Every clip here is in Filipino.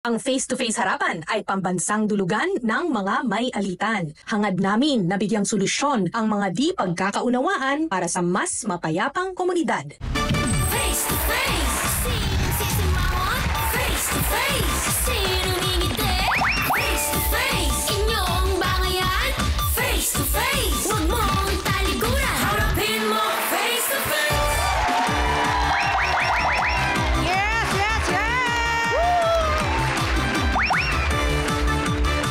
Ang face-to-face harapan ay pambansang dulugan ng mga may alitan. Hangad namin na bigyang solusyon ang mga di pagkakaunawaan para sa mas mapayapang komunidad. Face-to-face, sinong sisimawat? Face-to-face, sinong ngingiti? Face-to-face, inyong bangayan? Face-to-face, huwag mong talikuran, harapin mo face-to-face. Yes, yes, yes!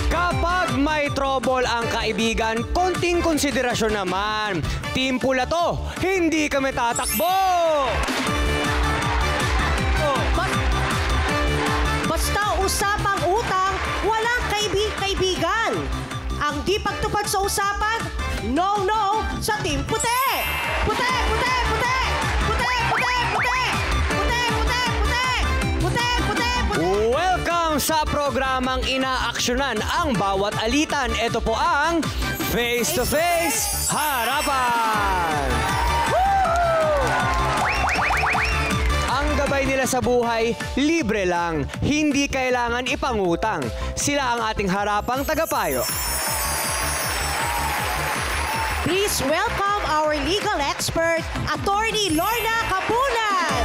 Kapag may trouble ang kaibigan, konting konsiderasyon naman. Team Pula to, hindi kami tatakbo! Basta usapang utang, walang kaibigan. Ang di pagtupad sa usapan, no sa Team Puti! Puti! Puti! Puti! Puti! Puti! Puti! Puti! Puti! Puti! Puti! Puti! Puti! Welcome sa programang inaaksyonan ang bawat alitan. Ito po ang Face to Face Harapan! Ang gabay nila sa buhay, libre lang. Hindi kailangan ipangutang. Sila ang ating harapang tagapayo. Please welcome our legal expert, Attorney Lorna Capunan.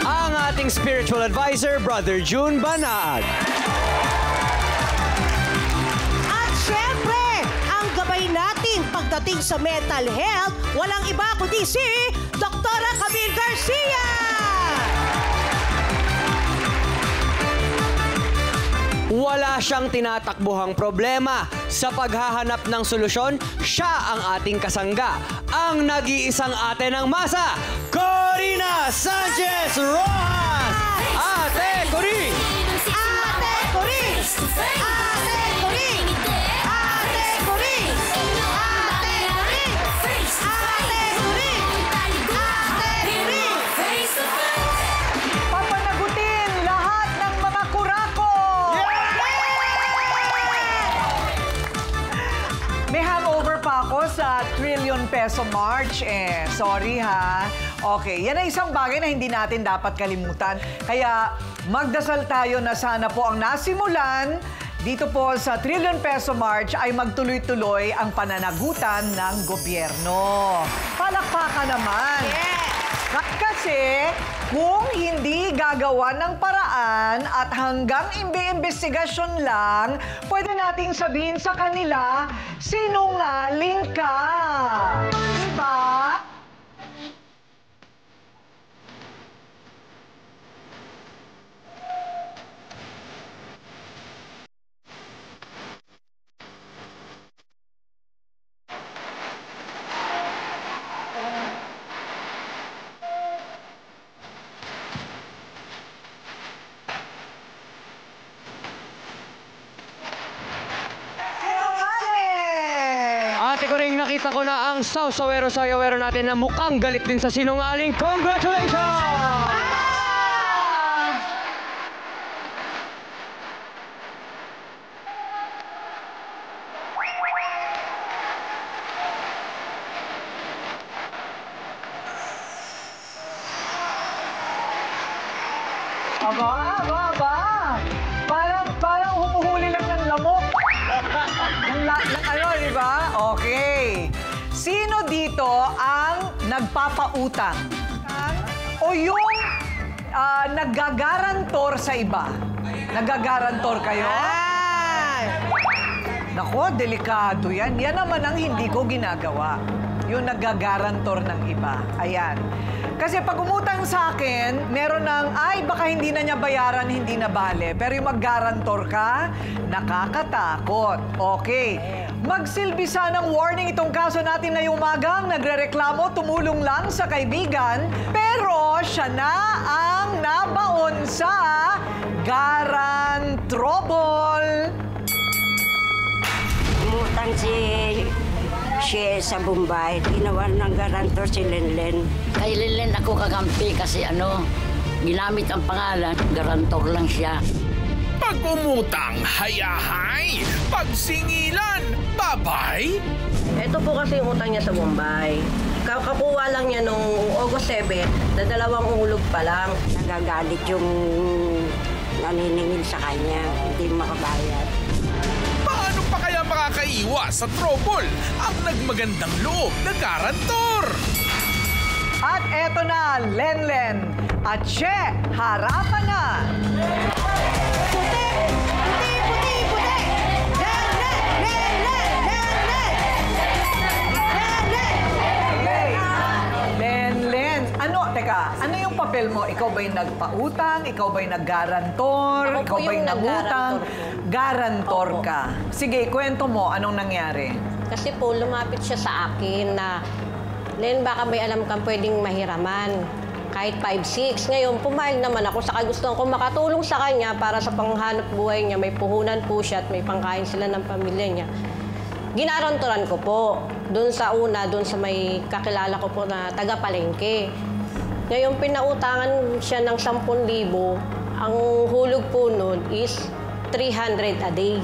Ang ating spiritual advisor, Brother June Banag. At syempre, ang gabay natin pagdating sa mental health, walang iba kundi si Dr. Camille Garcia. Wala siyang tinatakbuhang problema. Sa paghahanap ng solusyon, siya ang ating kasangga. Ang nag-iisang ate ng masa, Corina Sanchez Rojas! Ate Cori! Ate Cori! Ate Cori! Ate Cori! Ate Cori! Ate Cori! Ate Cori! Papanagutin lahat ng mga kurako! May hangover pa ako sa trillion peso march eh. Sorry ha. Okay, yan ay isang bagay na hindi natin dapat kalimutan. Kaya magdasal tayo na sana po ang nasimulan dito po sa trillion peso march ay magtuloy-tuloy ang pananagutan ng gobyerno. Palakpakan naman. Kasi kung hindi gagawa ng paraan at hanggang imbestigasyon lang, pwede nating sabihin sa kanila, sinungaling ka. Diba? Ate Coring, nakita ko na ang saw-sawero natin na mukhang galit din sa sinungaling. Congratulations! Aba. Parang humuhuli lang ng lamok. Ano, di ba? Okay. Sino dito ang nagpapautang? O yung naggagarantor sa iba? Naggagarantor kayo? Nako, delikado yan. Yan naman ang hindi ko ginagawa. Yung naggagarantor ng iba. Ayan. Kasi pag umutang sa akin, meron ng, baka hindi na niya bayaran, hindi na bale. Pero yung mag-garantor ka, nakakatakot. Okay. Magsilbi sanang warning itong kaso natin na yung umagang nagrereklamo, tumulong lang sa kaibigan, pero siya na ang nabaon sa garantrouble. Umutang si sa Bombay, ginawa ng garantor si Lenlen. Kay Lenlen ako kakampi kasi ginamit ang pangalan, garantor lang siya. Pag umutang, hayahay. Pag singilan, babay. Ito po kasi yung utang niya sa Bombay. Kakuha lang niya nung August 7, na 2 hulog pa lang. Nagagalit yung naniningil sa kanya, hindi makabayad. Paano pa kaya makakaiwas sa trouble ang nagmagandang loob na garantor? At eto na, Lenlen at Che, harapan na! Puti! Puti! Puti! Puti! Lenlen! Lenlen! Lenlen! Lenlen, ano yung papel mo? Ikaw ba'y nagpautang? Ikaw ba'y naggarantor? Ako po Ikaw ba'y yung nangutang? Garantor Opo. ka. Sige, kwento mo, anong nangyari? Kasi po, lumapit siya sa akin na, Len, baka may alam kang pwedeng mahiraman. Kahit 5-6. Ngayon, pumayag naman ako. Saka gusto ko makatulong sa kanya para sa panghanap buhay niya. May puhunan po siya at may pangkain sila ng pamilya niya. Ginaranturan ko po. Doon sa una, doon sa may kakilala ko po na taga-palengke. Ngayon, pinautangan siya ng 10,000. Ang hulog po noon is 300 a day.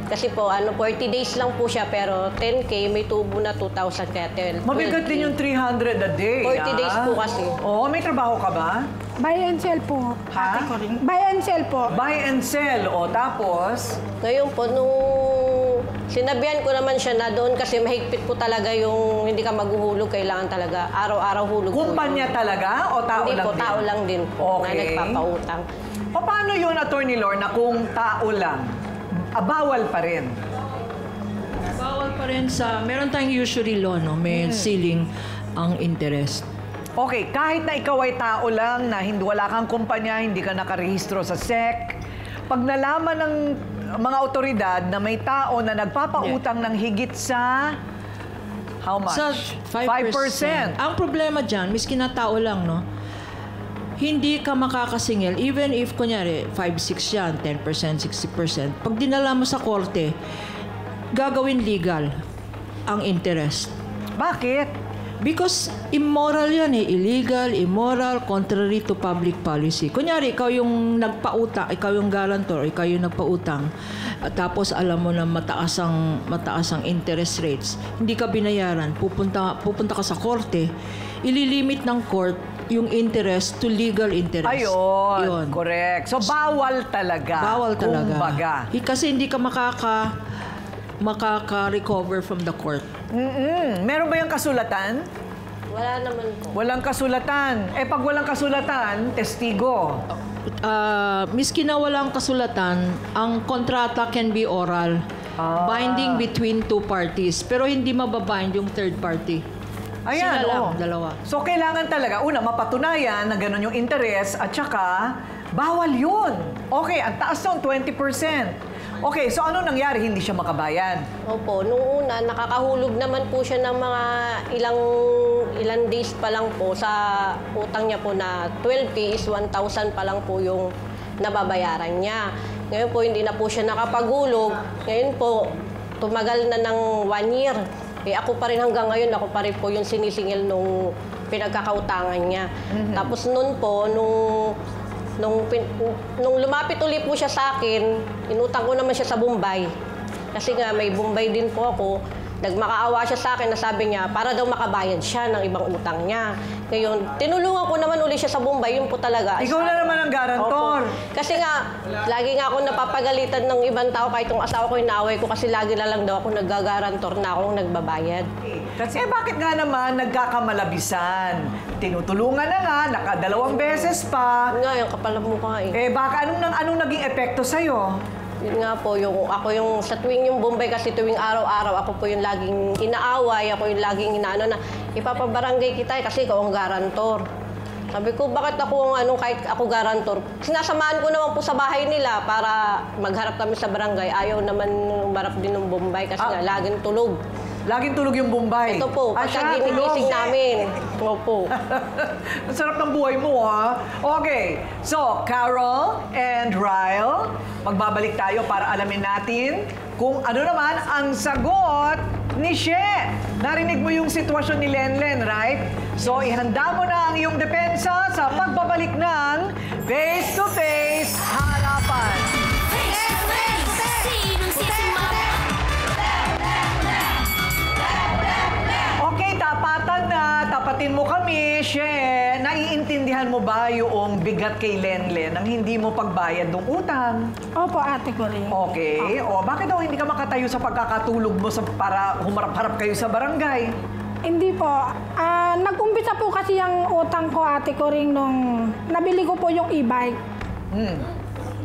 Kasi po, 40 days lang po siya, pero 10K, may tubo na 2,000 kaya 12. Mabigat din yung 300 a day. 40 days po kasi. Oo, may trabaho ka ba? Buy and sell po. Ha? Buy and sell po. Buy and sell. O, tapos? Ngayon po, nung sinabihan ko naman siya na doon kasi mahigpit po talaga yung hindi ka maghuhulog, kailangan talaga araw-araw hulog po. Kumpanya talaga o tao Hindi lang po, din? tao lang din po na Okay. nagpapautang. Paano yun, Attorney Lorna, kung tao lang? Bawal pa rin. Bawal pa rin sa, meron tayong usury law, no? May ceiling ang interest. Okay, kahit na ikaw ay tao lang, na hindi wala kang kumpanya, hindi ka nakarehistro sa SEC, pag nalaman ng mga otoridad na may tao na nagpapautang ng higit sa how much? Sa 5%. Ang problema dyan, miski na tao lang, no? Hindi ka makakasingil, even if, kunyari, 5-6 yan, 10%, 60%. Pag dinala mo sa korte, gagawin legal ang interest. Bakit? Because immoral yan eh. Illegal, immoral, contrary to public policy. Kunyari, ikaw yung nagpautang, ikaw yung guarantor, ikaw yung nagpautang, tapos alam mo na mataas ang interest rates, hindi ka binayaran, pupunta ka sa korte, ililimit ng court yung interest to legal interest. Ayun, Yun. correct. So, bawal talaga. Bawal talaga. Kumbaga. Kasi hindi ka makaka-recover from the court. Meron ba yung kasulatan? Wala naman po. Walang kasulatan. Pag walang kasulatan, testigo. Miski na walang kasulatan, ang kontrata can be oral. Binding between two parties. Pero hindi mababind yung third party. Ayan, Sila lang, oo. dalawa. So, kailangan talaga, una, mapatunayan na gano'n yung interest at saka, bawal yun. Okay, ang taas nun, 20%. Okay, so ano nangyari? Hindi siya makabayad? Opo, nung una, nakakahulog naman po siya ng mga ilang days pa lang po sa utang niya po na 12K is 1,000 pa lang po yung nababayaran niya. Ngayon po, hindi na po siya nakapaghulog. Ngayon po, tumagal na ng 1 year. Ako pa rin hanggang ngayon, ako pa rin po yung sinisingil nung pinagkakautangan niya. Tapos noon po, nung lumapit ulit po siya sa akin, inutang ko naman siya sa Bombay. Kasi nga, may Bombay din po ako. Nagmakaawa siya sa akin na sabi niya, para daw makabayad siya ng ibang utang niya. Ngayon, tinulungan ko naman ulit siya sa Bombay, yun po talaga. Ikaw na naman ang garantor. Opo. Kasi nga, lagi nga ako napapagalitan ng ibang tao, kahit yung asawa ko inaaway ko, kasi lagi na lang daw ako naggagarantor na akong nagbabayad. Kasi bakit nga naman nagkakamalabisan? Tinutulungan na nga, nakadalawang beses pa. Nga, yung kapal mo ka eh. Baka anong naging epekto sa'yo? Yun nga po, ako yung sa tuwing yung Bombay kasi tuwing araw-araw, ako po yung laging inaaway, ako yung laging inaano na, ipapabarangay kita kasi ikaw ang garantor. Sabi ko, bakit ako kahit ako garantor? Sinasamahan ko naman po sa bahay nila para magharap kami sa barangay. Ayaw naman umarap din ng Bombay kasi nga laging tulog. Laging tulog yung Bombay? Ito po, pagka ginigising namin. Opo. Ang sarap ng buhay mo, ha? Okay, so, Carol and Ryle, magbabalik tayo para alamin natin kung ano naman ang sagot ni She. Narinig mo yung sitwasyon ni Lenlen, right? So, ihanda mo na ang iyong depensa sa pagbabalik ng Face to Face Harapan. Face to face, sinong sisimawan? Okay, tapatan na naintindihan mo ba yung bigat kay Lenlen ang hindi mo pagbayad ng utang? Opo, Ate Coring. Okay. O, bakit daw hindi ka makatayo sa pagkakatulog mo para humarap-harap kayo sa barangay? Hindi po. Nag-umpisa po kasi yung utang ko, Ate Coring, nung nabili ko po yung e-bike.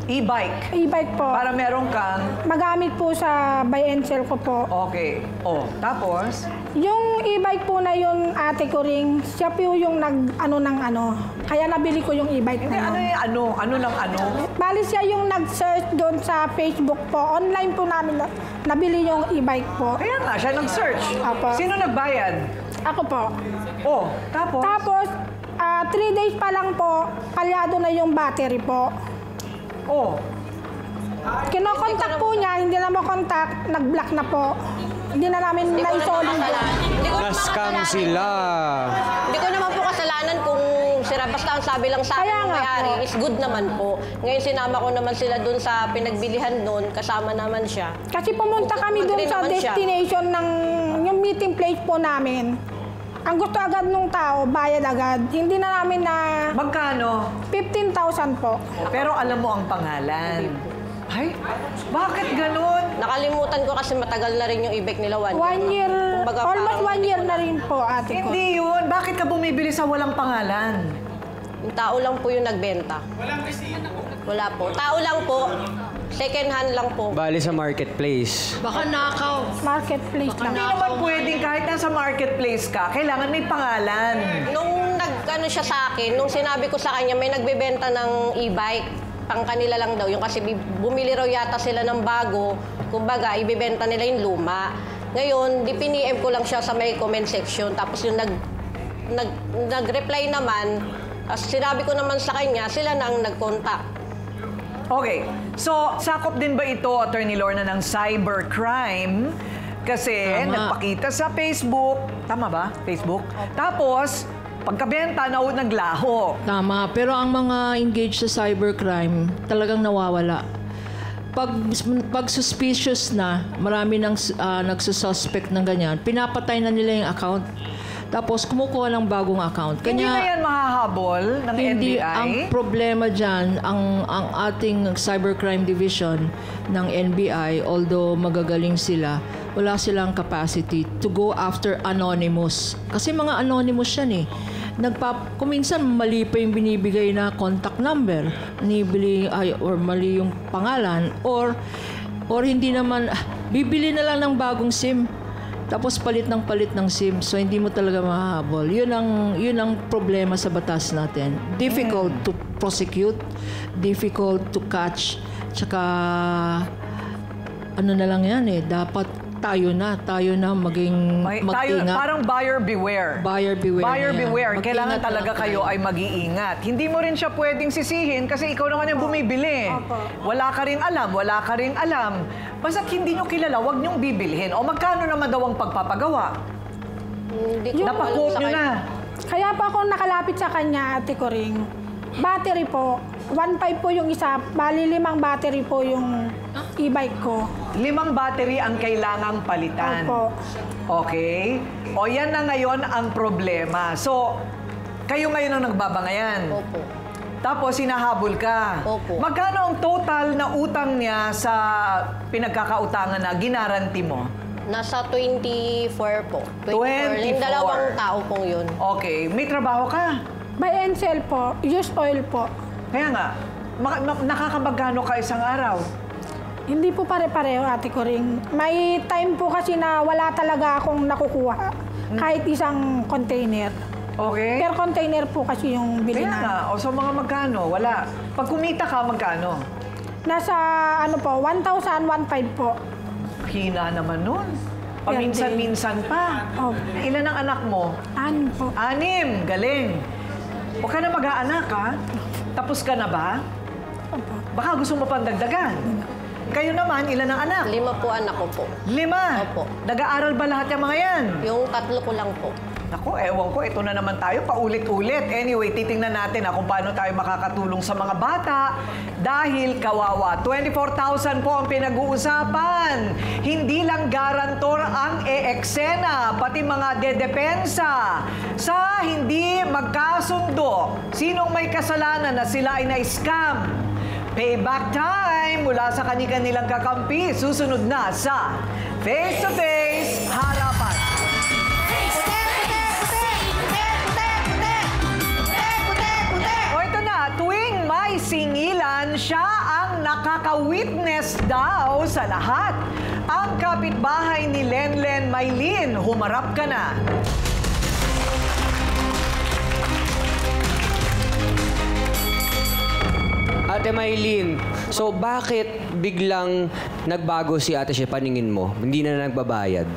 E-bike? E-bike po. Para meron kang... Magamit po sa buy and sell ko po. Okay. O, tapos? Yung e-bike po na yun, Ate Coring, siya po yung nag-ano ng ano. Kaya nabili ko yung e-bike Hindi, na ano yun. yung ano? Ano ng ano? Bali siya yung nag-search doon sa Facebook po. Online po namin nabili yung e-bike po. Kaya nga, siya nag-search. Apo. Sino nagbayad? Ako po. Oh, tapos? Tapos, 3 days pa lang po, kalyado na yung battery po. Oh, Kinokontak po niya, hindi na makontak, nag-block na po. Hindi na namin naisolve. Na-scam sila. Hindi ko naman po kasalanan kung sira. Basta ang sabi lang sa akin Kaya ng nga may-ari po. is good naman po. Ngayon sinama ko naman sila dun sa pinagbilihan doon. Kasama naman siya. Kasi pumunta kami doon Agree sa naman siya. destination ng yung meeting place po namin. Ang gusto agad nung tao, bayad agad. Hindi na namin na magkano? 15,000 po. Oh, pero alam mo ang pangalan. Ay, bakit ganun? Nakalimutan ko kasi matagal na rin yung e-bike nila. 1 year, Kumbaga, almost parang 1 year na rin po, Ate ko. Hindi yun. Bakit ka bumibili sa walang pangalan? Yung tao lang po yung nagbenta. Wala po. Tao lang po. Second hand lang po. Bali sa marketplace. Baka nakaw. Marketplace lang. Hindi naman pwedeng kahit nasa marketplace ka, kailangan may pangalan. Nung nag-ano siya sa akin, nung sinabi ko sa kanya, may nagbebenta ng e-bike. Pang kanila lang daw. Yung kasi bumili raw yata sila ng bago. Kumbaga, ibibenta nila yung luma. Ngayon, piniem ko lang siya sa may comment section. Tapos yung nag-reply naman, sinabi ko naman sa kanya, sila na ang nag-contact. Okay. So, sakop din ba ito, Attorney Lorna, ng cybercrime? Kasi Tama. nagpakita sa Facebook. Tama ba? Facebook? Tapos, pagkabenta, naglaho. Tama, pero ang mga engaged sa cybercrime talagang nawawala. Pag suspicious na, marami nang nagsususpect ng ganyan, pinapatay na nila yung account. Tapos kumukuha ng bagong account. Hindi na yan mahahabol ng hindi, NBI? ang problema dyan, ang ating cybercrime division ng NBI, although magagaling sila, wala silang capacity to go after anonymous. Kasi mga anonymous yan eh. Kung minsan mali pa yung binibigay na contact number, or mali yung pangalan, or hindi naman, bibili na lang ng bagong SIM. Tapos palit ng SIM. So hindi mo talaga mahahabol. Yun ang problema sa batas natin. Difficult to prosecute, difficult to catch. Tsaka ano na lang yan eh, dapat tayo na maging mag-ingat. Parang buyer beware. Buyer beware. Buyer na yan. beware. Mag-ingat Kailangan na talaga lang kayo ay mag-iingat. Hindi mo rin siya pwedeng sisihin kasi ikaw naman yung bumibili. Wala ka rin alam. Basta't hindi nyo kilala, huwag nyong bibilhin. O magkano naman daw ang pagpapagawa? Hindi ko Napaquote nyo na. Kaya pa ako nakalapit sa kanya, Ate Coring. Battery po, 1.5 po yung isa, bali 5 battery po yung e-bike ko. 5 battery ang kailangang palitan. Opo. Okay. O yan na ngayon ang problema. So, kayo ngayon ang nagbabangayan. Opo. Tapos hinahabol ka. Opo. Magkano ang total na utang niya sa pinagkakautangan na ginaranti mo? Nasa 24 po. 24. Yung dalawang tao pong yun. Okay. May trabaho ka? Buy and sell po, used oil po. Kaya nga, nakakabagano ka isang araw? Hindi po pare-pareho, Ate Coring. May time po kasi na wala talaga akong nakukuha. Kahit isang container. Okay. Per container po kasi yung bili Kaya nga, na. o so mga magkano? Wala. Pag kumita ka, magkano? Nasa 1,000, 1,500 po. Hina naman nun. Paminsan-minsan pa. Opo. Ilan ang anak mo? 6 po. 6. Galing. Huwag ka na mag-aanak, ha? Tapos ka na ba? Opo. Baka gusto mo pang dagdagan. Kayo naman, ilan ang anak? 5 po anak ko po. 5. Opo. Nag-aaral ba lahat yung mga yan? Yung 3 ko lang po. Naku, ewan ko, ito na naman tayo, paulit-ulit. Anyway, titingnan natin kung paano tayo makakatulong sa mga bata dahil kawawa. 24,000 po ang pinag-uusapan. Hindi lang garantor ang e-eksena, pati mga dedepensa sa hindi magkasundo. Sinong may kasalanan na sila ay na-scam? Payback time mula sa kanilang kakampi. Susunod na sa Face to Face Harapan. Tuwing may singilan, siya ang nakaka-witness daw sa lahat. Ang kapitbahay ni Lenlen Maylin, humarap ka na. Ate Maylin, so bakit biglang nagbago si Ate She paningin mo? Hindi na nagbabayad?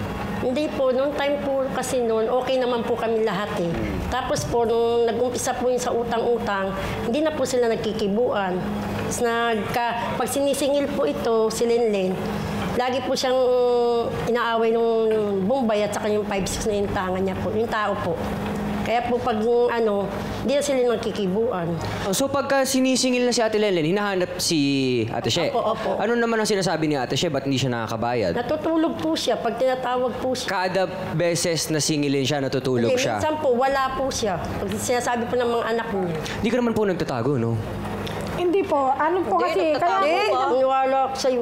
Hindi po, nung time po kasi noon, okay naman po kami lahat eh. Tapos po, nung nag-umpisa po yun sa utang-utang, hindi na po sila nagkikibuan. Tapos pag sinisingil po ito, si Lenlen, lagi po siyang inaaway nung Bombay at saka yung 5-6 na intangan niya po, yung tao po. Kaya po pag hindi na sila nagkikibuan. So pagka sinisingil na si Ate Lenlen, hinahanap si Ate She. Opo. Ano naman ang sinasabi ni Ate She? Ba't hindi siya nakakabayad? Natutulog po siya pag tinatawag po siya. Kada beses na singilin siya, natutulog Hindi, siya. minsan po, wala po siya. Pag sinasabi po ng mga anak niya. Hindi ka naman po nagtatago, no? Hindi po. Ano po kasi, kaya po, Maniwala ako sa'yo.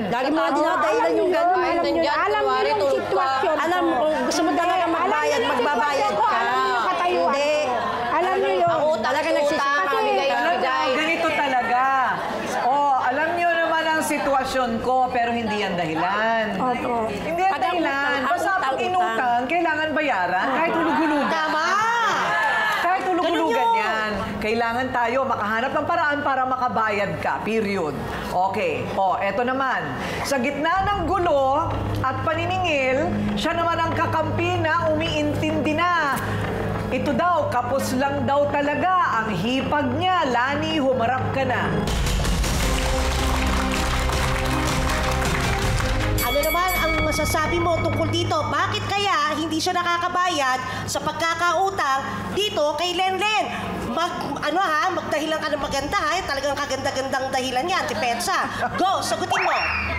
Lagi mga dinadahilan yung gano'n. alam niyo yung sitwasyon ko. Alam mo, kung gusto mo talaga magbayad, magbabayad ka. Hindi. Alam niyo yun. Talaga nagsisipagay. Ganito talaga. Alam niyo naman ang sitwasyon ko, pero hindi yan dahilan. Opo. Hindi yan dahilan. Basta pag inutang, kailangan bayaran. Kahit hulug-hulugan. Tama! Kahit hulug-hulugan yan. Kailangan tayo makahanap ng paraan para makabayad ka. Period. Okay. Eto naman. Sa gitna ng gulo at paniningil, siya naman ang kakampi na umiintindi na. Ito daw, kapos lang daw talaga ang hipag niya. Lani, humarap ka na. Ano naman ang masasabi mo tungkol dito? Bakit kaya hindi siya nakakabayad sa pagkakautang dito kay Lenlen? Magdahilan ka ng maganda ha? Talagang kaganda-gandang dahilan yan, Tipensa. Go, sagutin mo.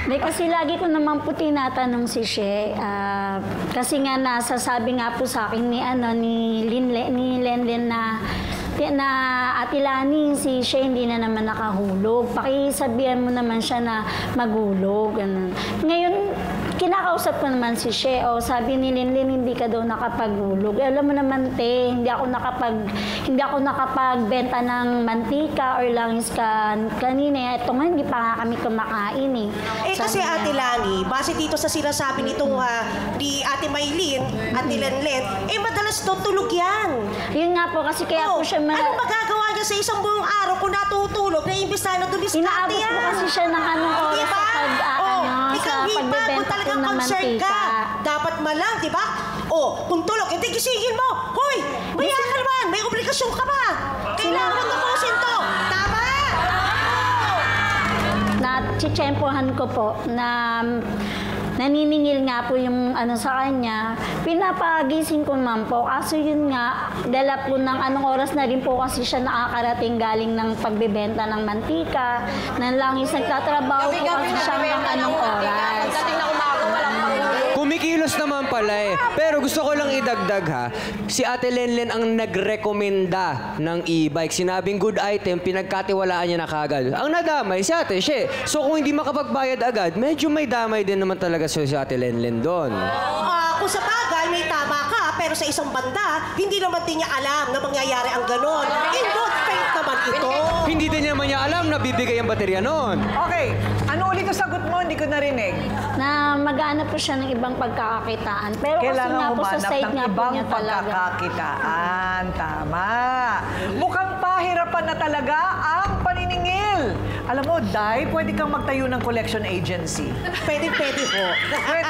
Hindi, kasi lagi ko naman po tinatanong si She. Kasi nga nasasabi nga po sa akin ni Lenlen na Ate Lani, si She hindi na naman nakahulog. Pakisabihan mo naman siya na magulog. Ganun. Ngayon, kinakausap ko naman si She. Sabi ni Lenlen, hindi ka daw nakapagulog. Alam mo naman, te, hindi ako nakapagbenta ng mantika or langis kanina. Ito nga, hindi pa nga kami kumakain eh. Kasi Ate Lani, base dito sa sinasabi nitong ni Ate Maylin at ni Lenlen, madalas tutulog yan. Yun nga po, kasi kaya po siya Anong magagawa niya sa isang buong araw kung natutulog na imbis na dumiskarte inaabot yan? po kasi siya ng anong oras sa pagbebenta po ng mantika. Dapat malang, di ba? Kung tulog, hindi gisingin mo. Hoy, maya ka naman. May obligasyon ka ba? Kailangan tapusin to. Tama! Natsyempohan ko po na naniningil nga po yung sa kanya. Pinapagising ko naman po. Kaso yun nga, dala po ng anong oras na rin po kasi siya nakakarating galing ng pagbebenta ng mantika. Nang langis nagtatrabaho po kasi siya ng anong oras. Kumikilos naman pala eh. Pero gusto ko lang idagdag ha. Si Ate Lenlen ang nagrekomenda ng e-bike. Sinabing good item, pinagkatiwalaan niya na kagad. Ang nadamay si Ate She. So kung hindi makapagbayad agad, medyo may damay din naman talaga si Ate Lenlen doon. Kung sa bagay, may tama ka, pero sa isang banda, hindi naman din niya alam na mangyayari ang ganon. In good faith naman ito. Hindi din naman niya alam na bibigay ang baterya noon. Okay. Ano ulit ang sagot mo? Hindi ko narinig. Na mag-aano po siya ng ibang pagkakakitaan. Pero kasi nga po sa side nga po niya talaga. Pagkakakitaan. Tama. Mukhang pahirapan na talaga ang paniningil. Alam mo, Day, pwede kang magtayo ng collection agency. Pwede po.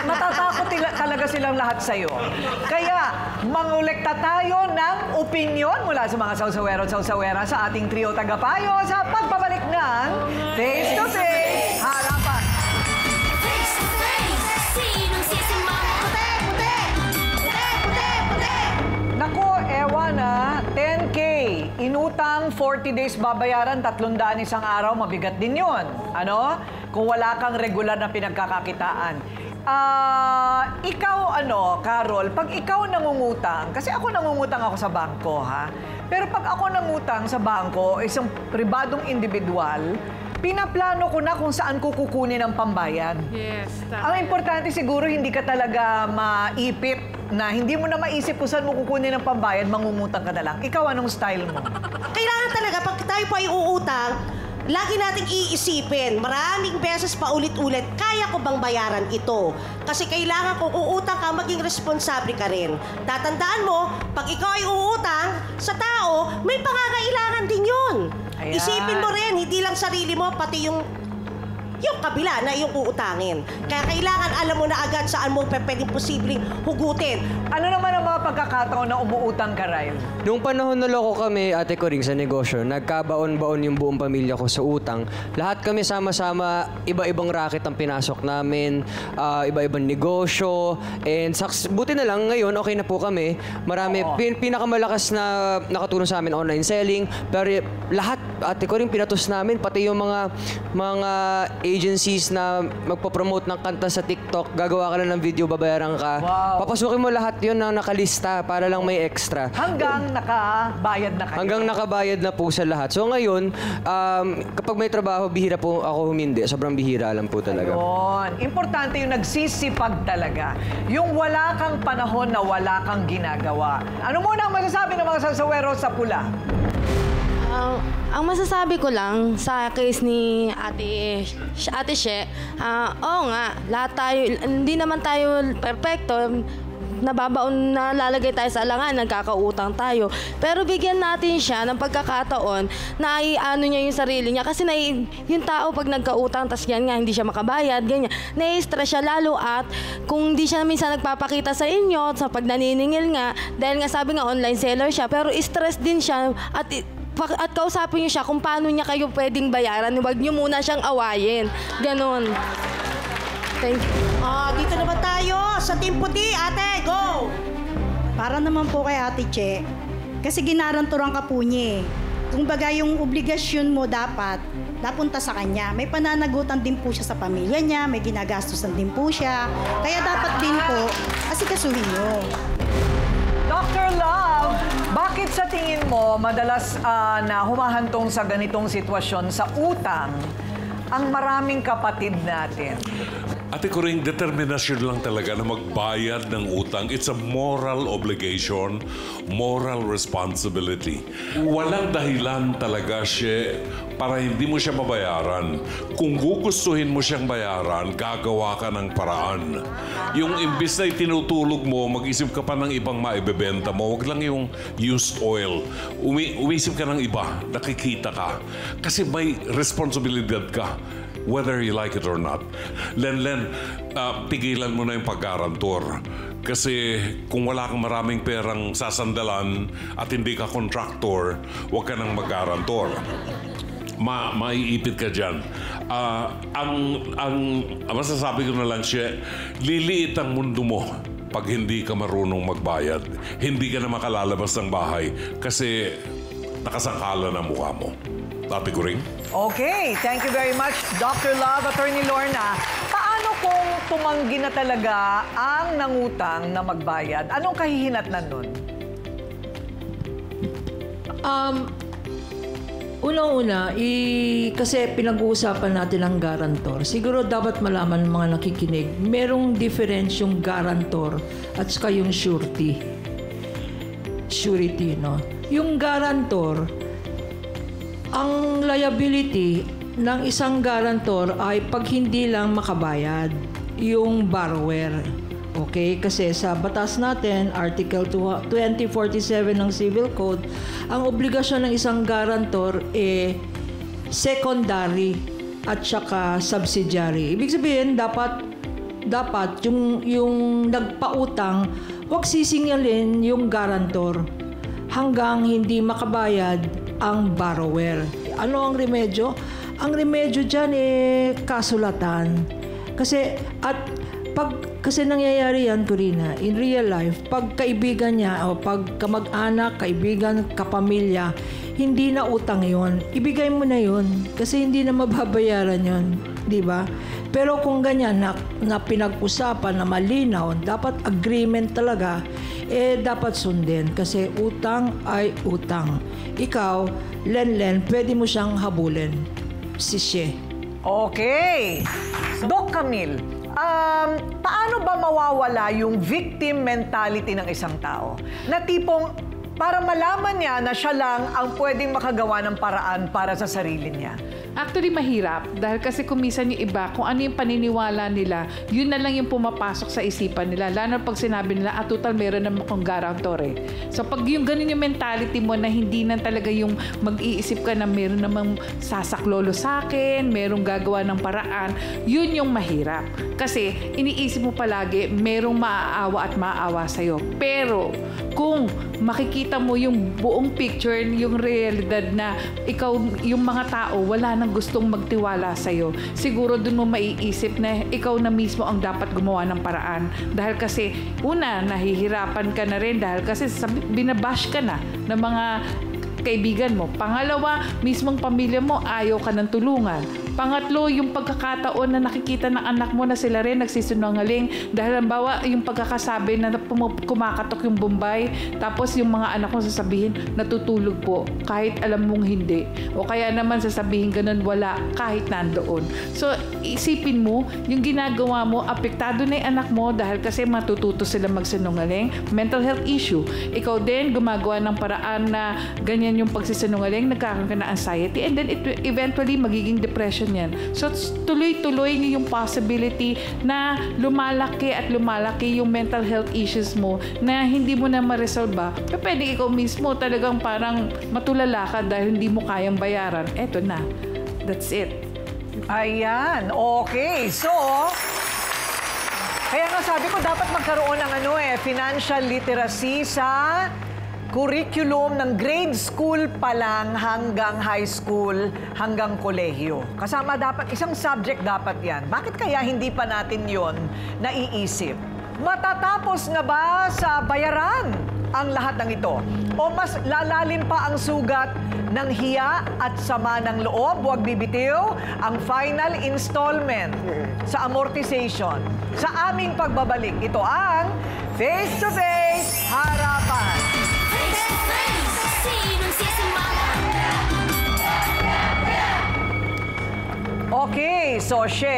Matatakot talaga silang lahat sa'yo. Kaya, mangolekta tayo ng opinyon mula sa mga sausawero at sausawera sa ating trio tagapayo sa pagbabalik ng Face to Face Harapan. Face to face, sinong sisimang? Puti! Inutang, 40 days babayaran, 300 isang araw, mabigat din yun. Ano? Kung wala kang regular na pinagkakakitaan. Ikaw, Carol, pag ikaw nangungutang, kasi ako nangungutang ako sa bangko, ha? Pero pag ako nangutang sa bangko, isang pribadong individual, pinaplano ko na kung saan ko kukunin ang pambayad. Yes. Ang importante siguro, hindi ka talaga maipit na hindi mo na maisip kung saan mo kukunin ang pambayad, mangungutang ka na lang. Ikaw, anong style mo? Kailangan talaga, pag tayo po ay uutang, lagi nating iisipin, maraming beses pa ulit-ulit, kaya ko bang bayaran ito? Kasi kailangan kung uutang ka, maging responsable ka rin. Tatandaan mo, pag ikaw ay uutang sa tao, may pangangailangan din yun. Ayan. Isipin mo rin, hindi lang sarili mo, pati yung kabila na yung uutangin. Kaya kailangan alam mo na agad saan mo pwedeng posibleng hugutin. Ano naman ang mga pagkakataon na umuutang ka, Ryle? Nung panahon na loko kami, Ate Coring, sa negosyo, nagkabaon-baon yung buong pamilya ko sa utang. Lahat kami sama-sama, iba-ibang racket ang pinasok namin, iba-ibang negosyo. And buti na lang ngayon, okay na po kami. Marami, pinakamalakas na nakatulong sa amin online selling. Pero lahat, Ate Coring, pinatos namin, pati yung mga agencies na magpo-promote ng kanta sa TikTok, gagawa ka lang ng video, babayaran ka. Wow. Papasukin mo lahat yun na nakalista para lang may extra. Hanggang nakabayad na kayo. Hanggang nakabayad na po sa lahat. So ngayon, kapag may trabaho, bihira po ako humindi. Sobrang bihira lang po talaga. Ayun. Importante yung nagsisipag talaga. Yung wala kang panahon na wala kang ginagawa. Ano muna ang masasabi ng mga sasawero sa pula? Ang masasabi ko lang sa case ni Ate She, oo nga, lahat tayo, hindi naman tayo perfecto, nababaon na lalagay tayo sa alangan, nagkakautang tayo. Pero bigyan natin siya ng pagkakataon na iano niya yung sarili niya. Kasi yung tao pag nagkautang, tas yan nga, hindi siya makabayad, ganyan, nai-stress siya lalo at kung hindi siya minsan nagpapakita sa inyo, sa pag naniningil nga, dahil nga sabi nga online seller siya, pero stress din siya at kausapin niyo siya kung paano niya kayo pwedeng bayaran. Huwag niyo muna siyang awayin. Ganon. Thank you. Dito naman tayo sa Team Puti. Ate, go! Para naman po kay Ate Che, kasi ginaranturan ka po niya eh. Kung baga yung obligasyon mo dapat napunta sa kanya. May pananagutan din po siya sa pamilya niya, may ginagastusan din po siya. Kaya dapat din po asikasuhin niyo. Dr. Love, bakit sa tingin mo madalas na humahantong sa ganitong sitwasyon sa utang ang maraming kapatid natin? Ate Coring, determinasyon lang talaga na magbayad ng utang. It's a moral obligation, moral responsibility. Walang dahilan talaga siya para hindi mo siya mabayaran. Kung gugustuhin mo siyang bayaran, gagawa ka ng paraan. Yung imbis na itinutulog mo, mag-isip ka pa ng ibang maibebenta mo. Huwag lang yung used oil. Umisip ka ng iba, nakikita ka. Kasi may responsibilidad ka. Whether you like it or not. Len, pigilan mo na yung pag-garantor. Kasi kung wala kang maraming perang sasandalan at hindi ka contractor, huwag ka nang mag-garantor. Maiipit ka dyan. Ang masasabi ko na lang siya, liliit ang mundo mo pag hindi ka marunong magbayad. Hindi ka na makalalabas ng bahay kasi nakasangkalan ang mukha mo. Ate Coring? Okay, thank you very much, Dr. Love, Attorney Lorna. Paano kung tumanggi na talaga ang nangutang na magbayad? Anong kahihinatnan nun? Unang-una, kasi pinag-uusapan natin ang garantor. Siguro dapat malaman ng mga nakikinig, merong difference yung garantor at saka yung surety. Surety, no? Yung garantor, ang liability ng isang garantor ay pag hindi lang makabayad yung borrower. Okay? Kasi sa batas natin, Article 2047 ng Civil Code, ang obligasyon ng isang garantor secondary at saka subsidiary. Ibig sabihin, dapat yung nagpautang, wag sisingilin yung garantor hanggang hindi makabayad ang borrower. Ano ang remedyo? Ang remedyo dyan kasulatan. Kasi nangyayari yan, Corina, in real life, pag kaibigan niya o pag kamag-anak, kaibigan, kapamilya, hindi na utang yon. Ibigay mo na yon kasi hindi na mababayaran yon, di ba? Pero kung ganyan na pinag-usapan na malinaw, dapat agreement talaga, dapat sundin kasi utang ay utang. Ikaw, Len, pwede mo siyang habulin. Si She. Okay. Doc Camille, paano ba mawawala yung victim mentality ng isang tao? Na tipong para malaman niya na siya lang ang pwedeng makagawa ng paraan para sa sarili niya. Actually, mahirap. Dahil kasi kumisan yung iba, kung ano yung paniniwala nila, yun na lang yung pumapasok sa isipan nila. Lalo pag sinabi nila, total, meron naman akong guarantor eh. So pag yung ganun yung mentality mo na hindi na talaga yung mag-iisip ka na meron namang sasaklolo sa akin, merong gagawa ng paraan, yun yung mahirap. Kasi iniisip mo palagi, merong maaawa at maaawa sa'yo. Pero kung makikita mo yung buong picture, yung realidad na ikaw, yung mga tao, wala nang gustong magtiwala sa'yo, siguro dun mo maiisip na ikaw na mismo ang dapat gumawa ng paraan. Dahil kasi, una, nahihirapan ka na rin dahil kasi binabash ka na ng mga kaibigan mo. Pangalawa, mismong pamilya mo, ayaw ka ng tulungan. Pangatlo, yung pagkakataon na nakikita ng anak mo na sila rin nagsisinungaling dahil halimbawa yung pagkakasabi na kumakatok yung Bombay, tapos yung mga anak mo sasabihin, natutulog po, kahit alam mong hindi. O kaya naman sasabihin ganun, wala, kahit nandoon. So, isipin mo, yung ginagawa mo, apektado na yung anak mo dahil kasi matututo sila magsinungaling. Mental health issue. Ikaw din, gumagawa ng paraan na ganyan yung pagsisinungaling, nagkakaroon ka na anxiety, and then eventually magiging depression yan. So, tuloy-tuloy yung possibility na lumalaki at lumalaki yung mental health issues mo na hindi mo na ma-resolve ba. Pero pwede ikaw mismo talagang parang matulala ka dahil hindi mo kayang bayaran. Eto na. That's it. Ayan. Okay. So, kaya nga sabi ko dapat magkaroon ng financial literacy sa curriculum ng grade school pa lang hanggang high school, hanggang kolehiyo. Kasama dapat, isang subject dapat yan. Bakit kaya hindi pa natin yon naiisip? Matatapos nga ba sa bayaran ang lahat ng ito? O mas lalalim pa ang sugat ng hiya at sama ng loob? Huwag bibitiw ang final installment sa amortization. Sa aming pagbabalik, ito ang Face to Face Harapan. Okay, so She,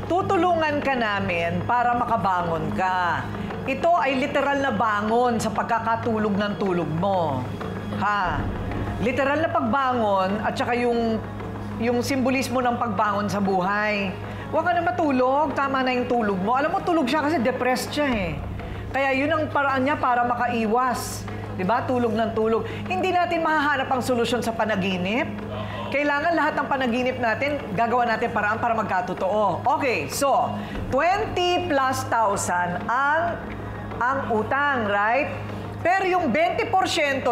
tutulungan ka namin para makabangon ka. Ito ay literal na bangon sa pagkakatulog ng tulog mo. Ha? Literal na pagbangon at saka yung simbolismo ng pagbangon sa buhay. Huwag ka na matulog, tama na yung tulog mo. Alam mo, tulog siya kasi depressed siya eh. Kaya yun ang paraan niya para makaiwas. Diba? Tulog ng tulog. Hindi natin mahahanap ang solusyon sa panaginip. Kailangan lahat ng panaginip natin, gagawa natin paraan para magkatotoo. Okay, so, 20 plus 1,000 ang utang, right? Pero yung 20%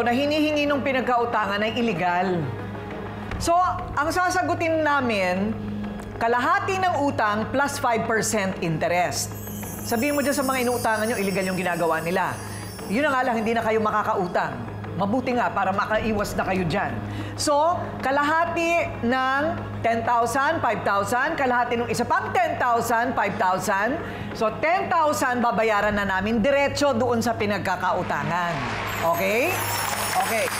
na hinihingi ng pinagkautangan ay illegal. So, ang sasagutin namin, kalahati ng utang plus 5% interest. Sabihin mo dyan sa mga inuutangan nyo, illegal yung ginagawa nila. Yun na nga lang, hindi na kayo makakautang. Mabuti nga para makaiwas na kayo dyan. So, kalahati ng 10,000, 5,000, kalahati ng isa pang 10,000, 5,000. So, 10,000 babayaran na namin diretso doon sa pinagkakautangan. Okay? Okay.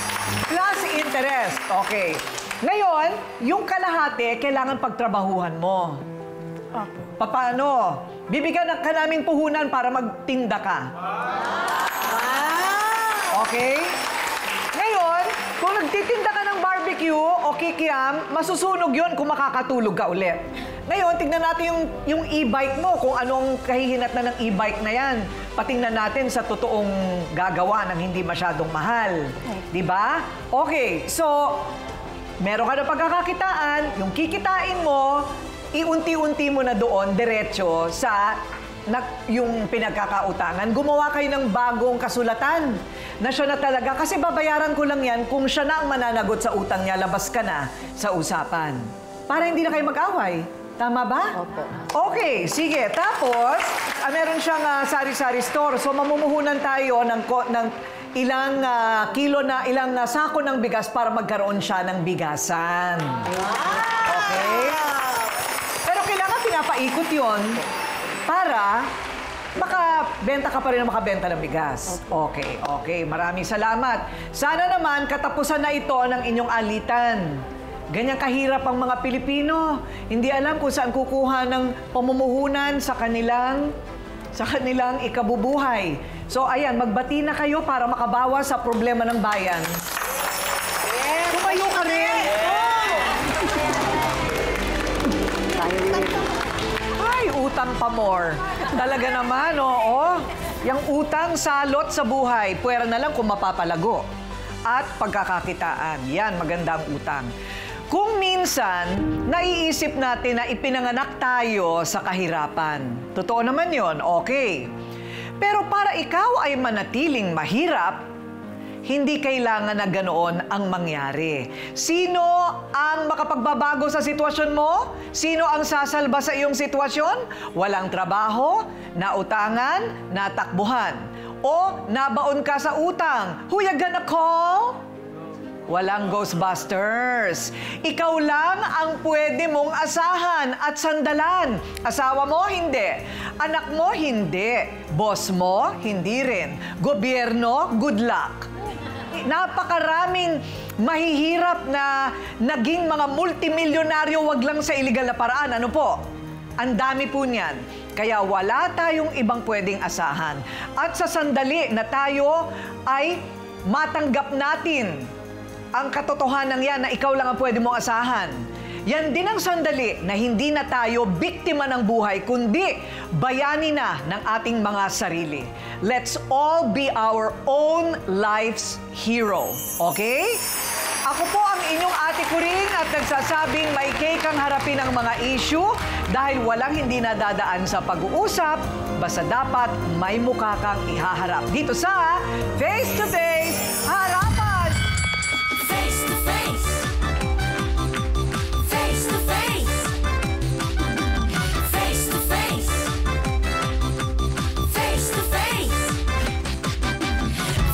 Plus interest. Okay. Ngayon, yung kalahati, kailangan pagtrabahuhan mo. Paano? Bibigyan ka namin puhunan para magtinda ka. Okay? Ngayon, kung nagtitinda ka ng barbecue o kikiam, masusunog yun kung makakatulog ka ulit. Ngayon, tignan natin yung e-bike mo, kung anong kahihinat na ng e-bike na yan. Patingnan natin sa totoong gagawa ng hindi masyadong mahal. Diba? Okay, so, meron ka na pagkakakitaan, yung kikitain mo, iunti-unti mo na doon, diretso sa yung pinagkakautangan. Gumawa kayo ng bagong kasulatan na siya na talaga. Kasi babayaran ko lang yan kung siya na ang mananagot sa utang niya, labas ka na sa usapan. Para hindi na kayo mag-away. Tama ba? Opo. Okay, sige. Tapos, meron siyang sari-sari store. So, mamumuhunan tayo ng ilang kilo na, ilang sako ng bigas para magkaroon siya ng bigasan. Okay? Pero kailangan pinapaikot yon para makabenta ka pa rin na makabenta ng bigas. Okay, okay. Maraming salamat. Sana naman katapusan na ito ng inyong alitan. Ganyan kahirap ang mga Pilipino. Hindi alam kung saan kukuha ng pamumuhunan sa kanilang ikabubuhay. So ayan, magbati na kayo para makabawas sa problema ng bayan. Tumayo ka rin! Ay, utang pa more. Talaga naman, oo. Yung utang salot sa buhay, puwera na lang kung mapapalago. At pagkakakitaan, yan, magandang utang. Kung minsan, naiisip natin na ipinanganak tayo sa kahirapan. Totoo naman yon, okay. Pero para ikaw ay manatiling mahirap, hindi kailangan na ganoon ang mangyari. Sino ang makapagbabago sa sitwasyon mo? Sino ang sasalba sa iyong sitwasyon? Walang trabaho, nautangan, natakbuhan. O nabaon ka sa utang. Who you gonna call? Walang Ghostbusters. Ikaw lang ang pwede mong asahan at sandalan. Asawa mo, hindi. Anak mo, hindi. Boss mo, hindi rin. Gobyerno, good luck. Napakaraming mahihirap na naging mga multimilyonaryo, wag lang sa iligal na paraan. Ano po? Ang dami po niyan. Kaya wala tayong ibang pwedeng asahan. At sa sandali na tayo ay matanggap natin ang katotohanan yan na ikaw lang ang pwede mong asahan. Yan din ang sandali na hindi na tayo biktima ng buhay, kundi bayani na ng ating mga sarili. Let's all be our own life's hero. Okay? Ako po ang inyong Ate Kuring at nagsasabing may cake ang harapin ang mga issue dahil walang hindi nadadaan sa pag-uusap, basta dapat may mukha kang ihaharap. Dito sa Face to Face, Harapan! Face to face. Face to face. Face to face. Face to face.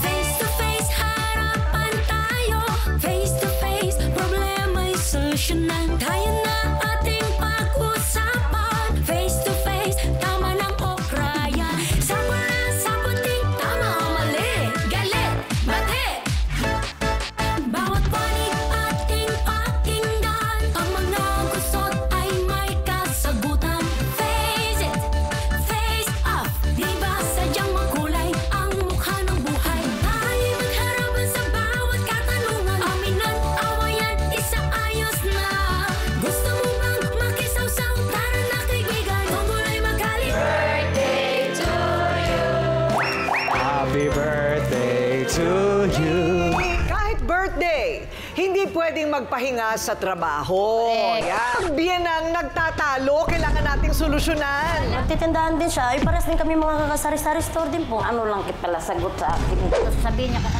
Face to face, harapan tayo. Face to face, problema'y solusyonan. Tayo na ating pag-usapan. Face to face, tama ng okraya. Sapo na saputi, tama o mali. Galit, bati. Bawat panig ating pakinggan. Ang mga gusot ay may kasagutan. Face it, face off. Di ba sadyang makulay ang mukha ng buhay? Tayo magharapan sa bawat katanungan. Aminan, awayan, isaayos na. Gusto mo bang makisawsaw? Tara na kaibigan, kung gulay magalit. Birthday to you. Happy birthday to you. Kahit birthday, hindi pwedeng magpahinga sa trabaho. Yan. Biyan ang nagtatalo, kailangan nating solusyonan. Nagtitindahan din siya. Ay, pares din kami mga kakasari-sari store din po. Ano lang kit pala sagot sa akin. Sasabihin niya kung